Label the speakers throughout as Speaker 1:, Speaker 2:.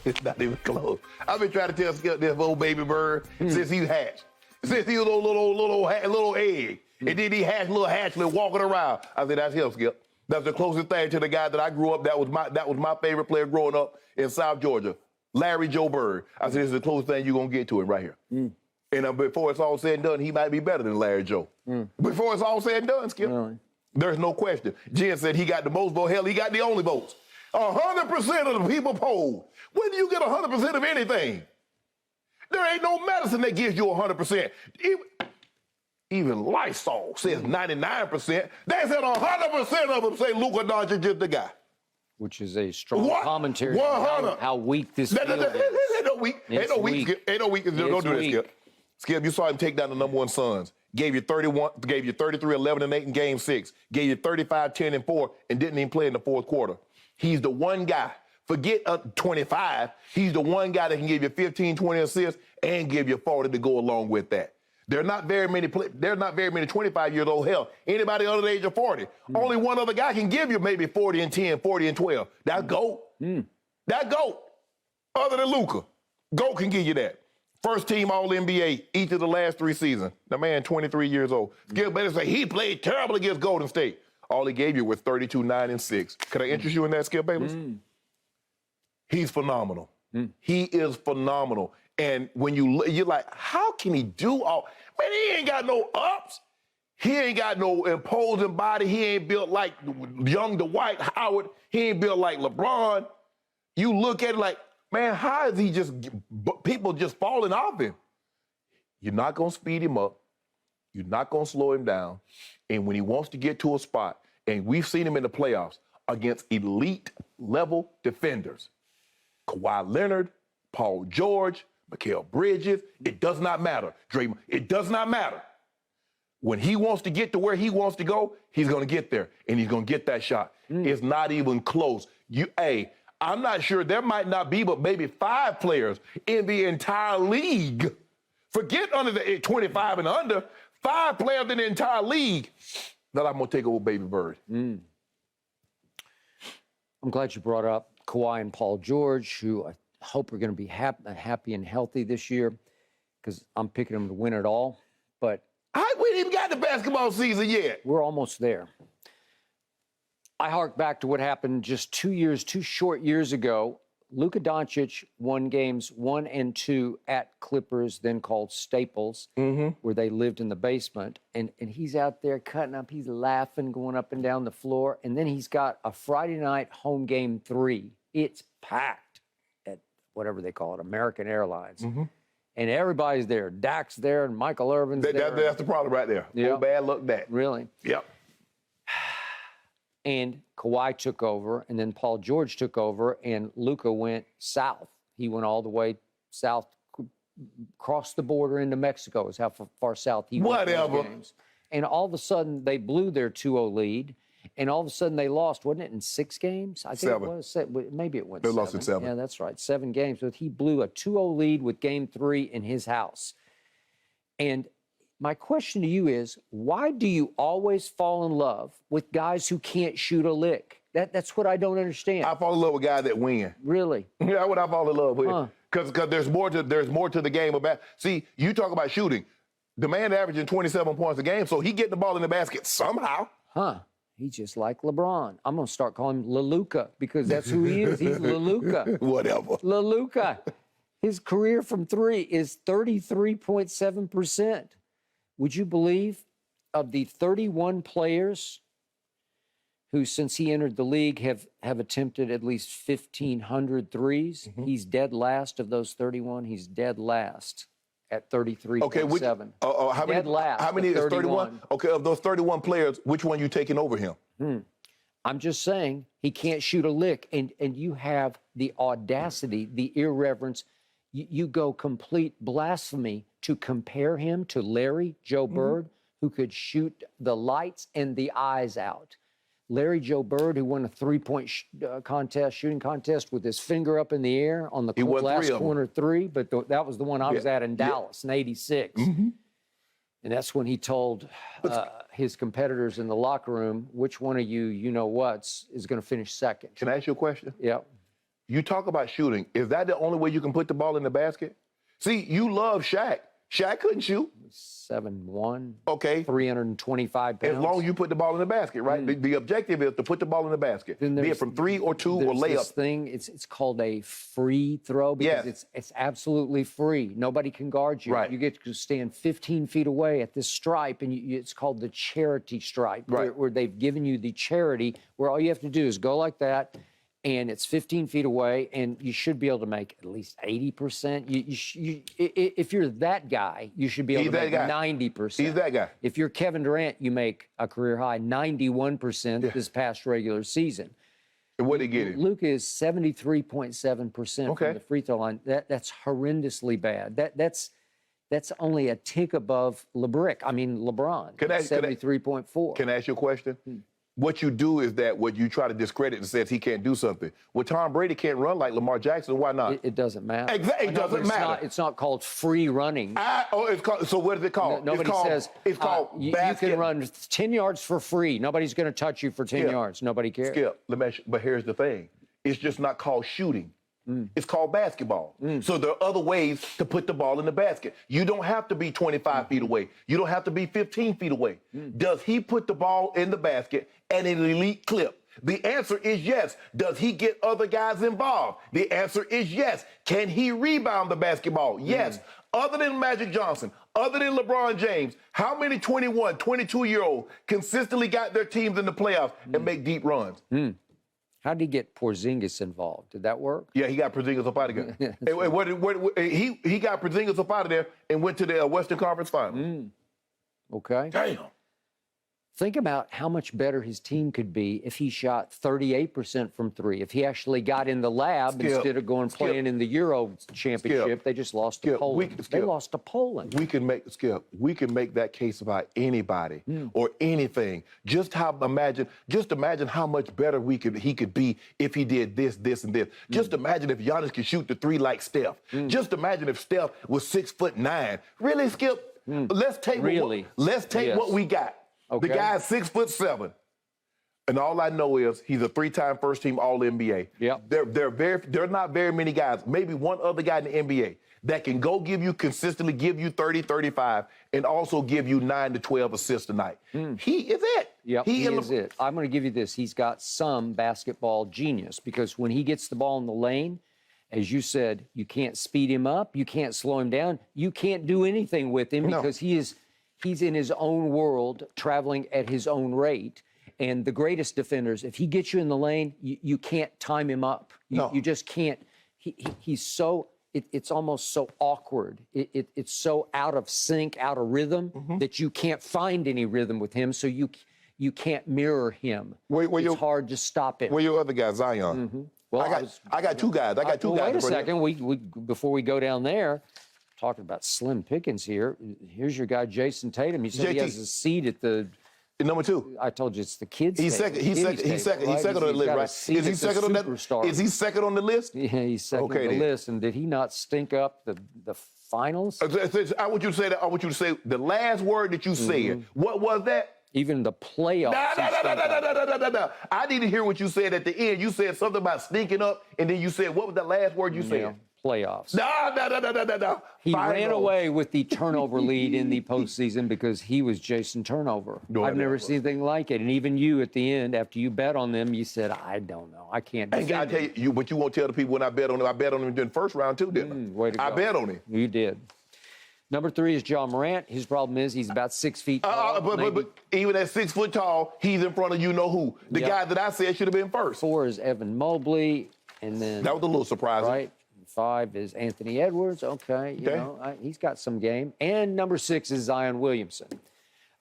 Speaker 1: It's not even close. I've been trying to tell Skip this old baby bird since he hatched. Since he was a little egg. And then he hatched, little hatchling walking around. I said, that's him, Skip. That's the closest thing to the guy that I grew up. That was my favorite player growing up in South Georgia, Larry Joe Bird. I said, this is the closest thing you're going to get to it right here. And before it's all said and done, he might be better than Larry Joe. Before it's all said and done, Skip. Really? There's no question. Jen said he got the most votes. Hell, he got the only votes. 100% of the people polled. When do you get 100% of anything? There ain't no medicine that gives you 100%. Even Lysol says 99%. They said 100% of them say Luka Doncic is the guy.
Speaker 2: Which is a strong commentary on how weak this field is.
Speaker 1: Ain't no weak. Ain't no weak. Skip. Ain't no weak. Don't do this, Skip. Skip, you saw him take down the #1 Suns. Gave you 33, 11, and 8 in Game 6. Gave you 35, 10, and 4, and didn't even play in the fourth quarter. He's the one guy. Forget 25. He's the one guy that can give you 15, 20 assists and give you 40 to go along with that. There are not very many 25-year-old. Hell, anybody under the age of 40. Only one other guy can give you maybe 40 and 10, 40 and 12. That GOAT. That GOAT. Other than Luka. GOAT can give you that. First team All-NBA each of the last 3 seasons. The man, 23 years old. Skip Bayless say he played terrible against Golden State. All he gave you was 32, 9, and 6. Could I interest you in that, Skip Bayless? He's phenomenal. He is phenomenal. And when you're like, how can he do all? Man, he ain't got no ups. He ain't got no imposing body. He ain't built like young Dwight Howard. He ain't built like LeBron. You look at it like, man, how is he people just falling off him? You're not going to speed him up. You're not going to slow him down. And when he wants to get to a spot, and we've seen him in the playoffs against elite-level defenders, Kawhi Leonard, Paul George, Mikal Bridges, it does not matter. Draymond, it does not matter. When he wants to get to where he wants to go, he's going to get there, and he's going to get that shot. It's not even close. I'm not sure. There might not be but maybe 5 players in the entire league. Forget under the 25 and under. 5 players in the entire league that I'm going to take over Baby Bird.
Speaker 2: I'm glad you brought up Kawhi and Paul George, who I hope are going to be happy and healthy this year, because I'm picking them to win it all. But
Speaker 1: we ain't even got the basketball season yet.
Speaker 2: We're almost there. I hark back to what happened just 2 short years ago. Luka Doncic won games 1 and 2 at Clippers, then called Staples, where they lived in the basement. And he's out there cutting up. He's laughing, going up and down the floor. And then he's got a Friday night home game 3. It's packed at whatever they call it, American Airlines. And everybody's there. Dak's there and Michael Irvin's there.
Speaker 1: That's the problem right there.
Speaker 2: Yep.
Speaker 1: Oh, bad luck back.
Speaker 2: Really?
Speaker 1: Yep.
Speaker 2: And Kawhi took over, and then Paul George took over, and Luka went south. He went all the way south, crossed the border into Mexico is how far south he went.
Speaker 1: Whatever.
Speaker 2: Games. And all of a sudden, they blew their 2-0 lead, and all of a sudden they lost, wasn't it, in 6 games? I think
Speaker 1: 7.
Speaker 2: It was. Maybe it went
Speaker 1: They
Speaker 2: 7.
Speaker 1: lost in 7.
Speaker 2: Yeah, that's right, 7 games. But he blew a 2-0 lead with Game 3 in his house. And my question to you is, why do you always fall in love with guys who can't shoot a lick? That's what I don't understand.
Speaker 1: I fall in love with guys that win.
Speaker 2: Really?
Speaker 1: Yeah, that's what I fall in love with. Because there's more to the game about. See, you talk about shooting. The man averaging 27 points a game, so he getting the ball in the basket somehow.
Speaker 2: He's just like LeBron. I'm going to start calling him LaLuka because that's who he is. He's LaLuka.
Speaker 1: Whatever.
Speaker 2: LaLuka. His career from 3 is 33.7%. Would you believe of the 31 players who, since he entered the league, have attempted at least 1,500 threes? He's dead last of those 31. He's dead last at 33.7.
Speaker 1: Okay, how many is 31? Okay, of those 31 players, which one you taking over him?
Speaker 2: I'm just saying he can't shoot a lick, and you have the audacity, the irreverence. You go complete blasphemy to compare him to Larry Joe Bird, who could shoot the lights and the eyes out. Larry Joe Bird, who won a 3-point shooting contest with his finger up in the air on the last corner 3, but that was the one I was at in Dallas in '86. And that's when he told his competitors in the locker room, which one of you know-whats is going to finish second.
Speaker 1: Can I ask you a question?
Speaker 2: Yep.
Speaker 1: You talk about shooting. Is that the only way you can put the ball in the basket? See, you love Shaq. Shaq couldn't shoot.
Speaker 2: 7'1".
Speaker 1: Okay.
Speaker 2: 325 pounds.
Speaker 1: As long as you put the ball in the basket, right? The objective is to put the ball in the basket, be it from 3 or 2 or layup.
Speaker 2: This thing, it's called a free throw because it's absolutely free. Nobody can guard you.
Speaker 1: Right.
Speaker 2: You get to stand 15 feet away at this stripe, and it's called the charity stripe,
Speaker 1: right.
Speaker 2: where they've given you the charity, where all you have to do is go like that, and it's 15 feet away, and you should be able to make at least 80%. If you're that guy, you should be able to make 90%.
Speaker 1: He's that guy.
Speaker 2: If you're Kevin Durant, you make a career high 91% this past regular season.
Speaker 1: And what did he get him?
Speaker 2: Luka is 73.7% from the free throw line. That's horrendously bad. That's only a tick above LeBron. 73.4.
Speaker 1: Can I ask you a question? What you do is that what you try to discredit and says he can't do something. Well, Tom Brady can't run like Lamar Jackson. Why not?
Speaker 2: It doesn't matter.
Speaker 1: Exactly, it doesn't matter.
Speaker 2: It's not called free running.
Speaker 1: It's called. So what is it called?
Speaker 2: Nobody says
Speaker 1: it's called basket.
Speaker 2: You can run 10 yards for free. Nobody's going to touch you for 10 yards. Nobody cares.
Speaker 1: Skip, let me ask you, but here's the thing. It's just not called shooting. It's called basketball. So there are other ways to put the ball in the basket. You don't have to be 25 feet away. You don't have to be 15 feet away. Does he put the ball in the basket at an elite clip? The answer is yes. Does he get other guys involved? The answer is yes. Can he rebound the basketball? Yes. Other than Magic Johnson, other than LeBron James, how many 21, 22-year-olds consistently got their teams in the playoffs and make deep runs?
Speaker 2: How did he get Porzingis involved? Did that work?
Speaker 1: Yeah, he got Porzingis up out of there. He got Porzingis up out of there and went to the Western Conference Finals.
Speaker 2: Okay.
Speaker 1: Damn.
Speaker 2: Think about how much better his team could be if he shot 38% from 3. If he actually got in the lab instead of playing in the Euro Championship, they just lost to Poland. They lost to Poland.
Speaker 1: We can make that case about anybody or anything. Just imagine how much better he could be if he did this, this, and this. Just imagine if Giannis could shoot the 3 like Steph. Just imagine if Steph was 6'9". Really, Skip? Let's take what we got. Okay. The guy's 6'7", and all I know is he's a 3-time first-team All-NBA.
Speaker 2: Yep.
Speaker 1: There are not very many guys, maybe one other guy in the NBA that can consistently give you 30, 35, and also give you 9 to 12 assists a night. He is it.
Speaker 2: Yep, he is it. I'm going to give you this. He's got some basketball genius because when he gets the ball in the lane, as you said, you can't speed him up, you can't slow him down, you can't do anything with him because he's in his own world, traveling at his own rate. And the greatest defenders, if he gets you in the lane, you can't time him up. You just can't. He's so, it's almost so awkward. It's so out of sync, out of rhythm, that you can't find any rhythm with him, so you can't mirror him. It's hard to stop him.
Speaker 1: Where your other guy, Zion? Well, I got two guys.
Speaker 2: Wait a second. Before we go down there, talking about slim pickings here. Here's your guy, Jayson Tatum. He said he has a seat at the
Speaker 1: number 2.
Speaker 2: I told you it's the kids.
Speaker 1: He's second. He's second on the list, right? Is he second on that? Is he second on the list?
Speaker 2: Yeah, he's second on the list. And did he not stink up the finals?
Speaker 1: I want you to say that. I want you to say the last word that you said. What was that?
Speaker 2: Even the playoffs.
Speaker 1: No. I didn't hear what you said at the end. You said something about sneaking up, and then you said, what was the last word you said?
Speaker 2: Playoffs.
Speaker 1: No.
Speaker 2: He ran away with the turnover lead in the postseason because he was Jayson Turnover. I've never seen anything like it. And even you at the end, after you bet on them, you said, I don't know. I can't do
Speaker 1: I tell you, but you won't tell the people when I bet on him. I bet on him in the first round, too, didn't I?
Speaker 2: Way to go.
Speaker 1: I bet on him.
Speaker 2: You did. Number 3 is Ja Morant. His problem is he's about 6 feet tall.
Speaker 1: But even at 6 foot tall, he's in front of you-know-who. The guy that I said should have been first.
Speaker 2: 4 is Evan Mobley. And then
Speaker 1: that was a little surprising.
Speaker 2: Right. 5 is Anthony Edwards. Okay. You know, he's got some game. And number 6 is Zion Williamson.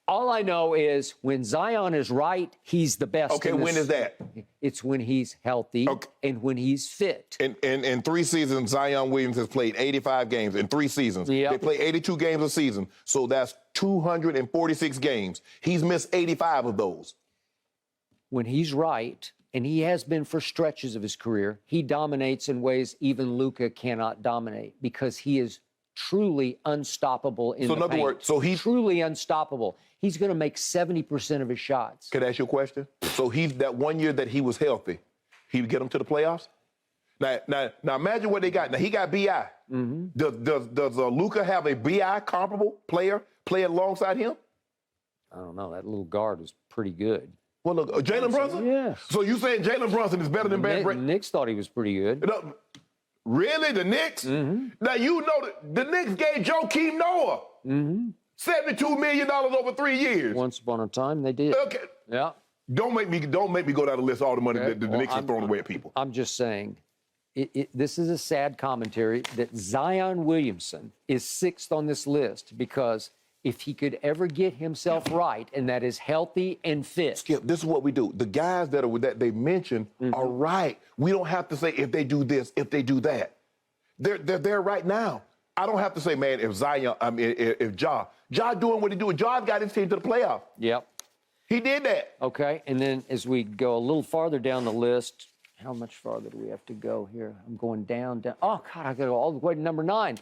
Speaker 2: All I know is when Zion is right, he's the best.
Speaker 1: Okay, when is that?
Speaker 2: It's when he's healthy and when he's fit.
Speaker 1: In 3 seasons, Zion Williams has played 85 games in 3 seasons.
Speaker 2: Yep.
Speaker 1: They play 82 games a season, so that's 246 games. He's missed 85 of those.
Speaker 2: When he's right, and he has been for stretches of his career, he dominates in ways even Luka cannot dominate because he is truly unstoppable in the paint. So in other words, he's truly unstoppable. He's going to make 70% of his shots.
Speaker 1: Can I ask you a question? So he's that one year that he was healthy, he would get them to the playoffs? Now imagine what they got. Now he got BI. Does Luka have a BI comparable player play alongside him?
Speaker 2: I don't know. That little guard was pretty good.
Speaker 1: Well, look, Jalen Brunson?
Speaker 2: Yeah.
Speaker 1: So you saying Jalen Brunson is better than Ben Brady?
Speaker 2: Knicks thought he was pretty good.
Speaker 1: Really? The Knicks? Now, you know that the Knicks gave Joakim Noah $72 million over 3 years.
Speaker 2: Once upon a time, they did.
Speaker 1: Okay.
Speaker 2: Yeah.
Speaker 1: Don't make me go down the list of all the money that the Knicks are throwing away at people.
Speaker 2: I'm just saying, this is a sad commentary that Zion Williamson is 6th on this list because if he could ever get himself right, and that is healthy and fit.
Speaker 1: Skip, this is what we do. The guys that they mentioned are right. We don't have to say if they do this, if they do that. They're there right now. I don't have to say, man, if Zion, if Ja doing what he doing, Ja's got his team to the playoff.
Speaker 2: Yep.
Speaker 1: He did that.
Speaker 2: Okay, and then as we go a little farther down the list, how much farther do we have to go here? I'm going down. Oh, God, I got to go all the way to number 9.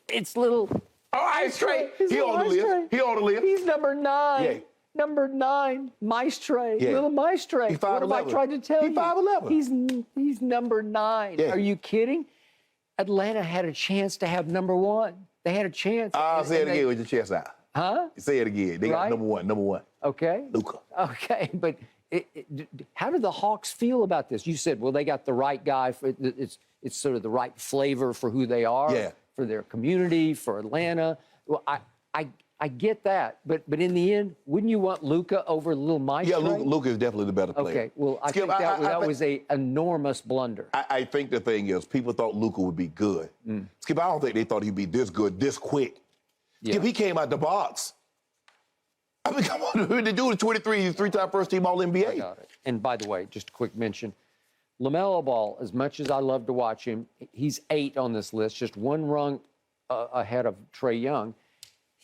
Speaker 2: It's little...
Speaker 1: Oh, Ice Trae. He on the list. He on the list.
Speaker 2: He's number 9.
Speaker 1: Yeah.
Speaker 2: Number 9, Maestro.
Speaker 1: Yeah.
Speaker 2: Little Maestro.
Speaker 1: He's
Speaker 2: What have I
Speaker 1: 5'11".
Speaker 2: tried to tell you?
Speaker 1: He's 5'11".
Speaker 2: He's number 9.
Speaker 1: Yeah.
Speaker 2: Are you kidding? Atlanta had a chance to have number 1. They had a chance.
Speaker 1: I'll say it again with your chest out.
Speaker 2: Huh?
Speaker 1: Say it again. They got number one.
Speaker 2: Okay.
Speaker 1: Luka.
Speaker 2: Okay, but how do the Hawks feel about this? You said, well, they got the right guy. It's sort of the right flavor for who they are, for their community, for Atlanta. Well, I get that, but in the end, wouldn't you want Luka over little Maestro?
Speaker 1: Yeah, Luka is definitely the better player.
Speaker 2: Okay, well, I
Speaker 1: Skip,
Speaker 2: think that was an enormous blunder.
Speaker 1: I think the thing is, people thought Luka would be good. Skip, I don't think they thought he'd be this good, this quick. Skip, he came out the box. I mean, come on, the dude is 23, he's 3-time first-team All-NBA.
Speaker 2: I got it. And by the way, just a quick mention, LaMelo Ball, as much as I love to watch him, he's 8 on this list, just one rung ahead of Trae Young.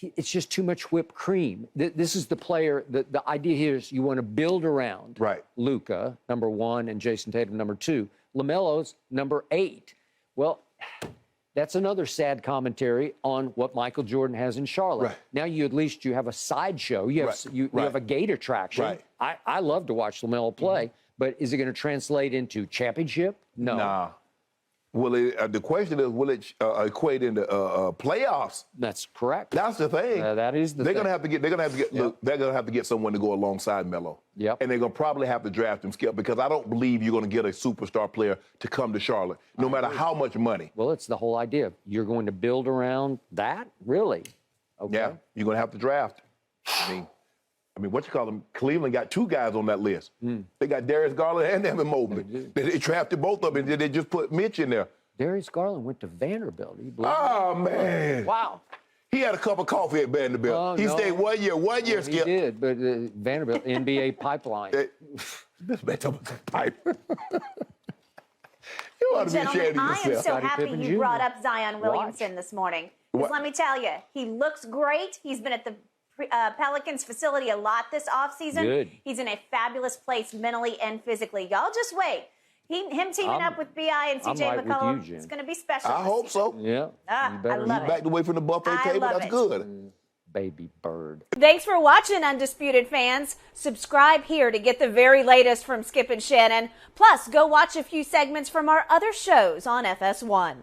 Speaker 2: It's just too much whipped cream. This is the player, the idea here is you want to build around Luka, number 1, and Jayson Tatum, number 2. LaMelo's number 8. Well, that's another sad commentary on what Michael Jordan has in Charlotte.
Speaker 1: Right.
Speaker 2: Now you at least you have a sideshow. You have you have a gate attraction.
Speaker 1: Right.
Speaker 2: I love to watch LaMelo play, but is it going to translate into championship? No.
Speaker 1: Nah. The question is, will it equate into playoffs?
Speaker 2: That's correct.
Speaker 1: That's the thing.
Speaker 2: That is the thing.
Speaker 1: They're gonna have to get someone to go alongside Melo.
Speaker 2: Yep.
Speaker 1: And they're gonna probably have to draft him, Skip, because I don't believe you're gonna get a superstar player to come to Charlotte, no matter how much money.
Speaker 2: Well, it's the whole idea. You're going to build around that, really? Okay. Yeah,
Speaker 1: you're gonna have to draft. I mean, what you call them? Cleveland got 2 guys on that list. They got Darius Garland and Evan Mobley. They drafted both of them, and they just put Mitch in there.
Speaker 2: Darius Garland went to Vanderbilt.
Speaker 1: Oh, man.
Speaker 2: Wow.
Speaker 1: He had a cup of coffee at Vanderbilt. He stayed 1 year, Skip.
Speaker 2: He did, but Vanderbilt, NBA pipeline.
Speaker 1: This man talking about pipe. You ought to be ashamed of yourself.
Speaker 3: I am so happy you brought up Zion Williamson this morning. Because let me tell you, he looks great. He's been at the Pelicans facility a lot this offseason.
Speaker 2: Good.
Speaker 3: He's in a fabulous place mentally and physically. Y'all just wait. Him teaming up with B.I. and C.J. McCollum, it's going to be special.
Speaker 1: I hope so.
Speaker 2: Yeah.
Speaker 3: I love it.
Speaker 1: Back away from the buffet table, that's good.
Speaker 2: Baby bird.
Speaker 3: Thanks for watching, Undisputed fans. Subscribe here to get the very latest from Skip and Shannon. Plus, go watch a few segments from our other shows on FS1.